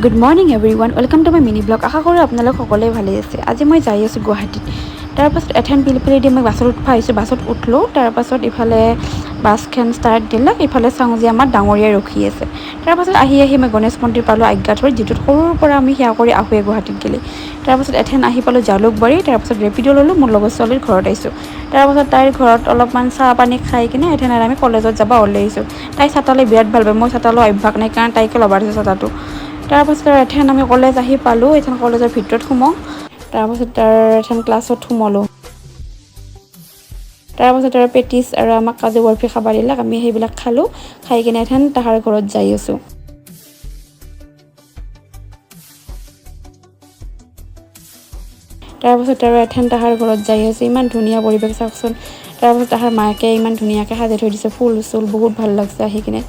Good morning everyone. Welcome to my mini blog. আশা কৰোঁ আপোনালোক সকলোৱে ভালে আছে। আজি মই যাই আছোঁ গুৱাহাটীত। তাৰ পাছত এথেন পিলপিলি দি মই বাছত উঠা আহিছোঁ। বাছত উঠলোঁ। তাৰ পাছত ইফালে বাছখন ষ্টাৰ্ট দিলাক। ইফালে চাওঁ যে আমাৰ ডাঙৰীয়া ৰখি আছে। তাৰ পাছত আহি মই গণেশ মন্দিৰ পালোঁ আজ্ঞাথৰ, যিটোত সৰুৰ পৰা আমি সেৱা কৰি আহোঁৱে গুৱাহাটীত গ'লে। তাৰ পাছত এথেন আহি পালোঁ জালুকবাৰী। তাৰ পাছত ৰেপিড' ল'লোঁ, মোৰ লগৰ ছোৱালীৰ ঘৰত আহিছোঁ। তাৰ পাছত তাইৰ ঘৰত অলপমান চাহ পানী খাই কিনে এথেন আৰু আমি কলেজত যাব ওলাইছোঁ। তাই ছাতালৈ বিৰাট ভাল পায়। মই ছাতালৈ অভ্যাস নাই কাৰণ তাইকে ল'ব দিছোঁ ছাতাটো। তাৰ পাছত এথেন আমি কলেজ আহি পালোঁ। এথেন কলেজৰ ভিতৰত সোমাওঁ। তাৰ পাছত এথেন ক্লাছত সোমালোঁ। তাৰ পাছত পেটিছ আৰু আমাক কাজু বৰফি খাব দিলাক। আমি সেইবিলাক খালোঁ। খাই কিনে এথেন তাহাৰ ঘৰত যাই আছোঁ। তাৰ পাছত এথেন তাহাৰ ঘৰত যাই আছোঁ। ইমান ধুনীয়া পৰিৱেশ চাওকচোন। তাৰ পাছত তাহাৰ মাকে ইমান ধুনীয়াকৈ সাজি থৈ দিছে ফুল চুল, বহুত ভাল লাগছে আহি কিনে।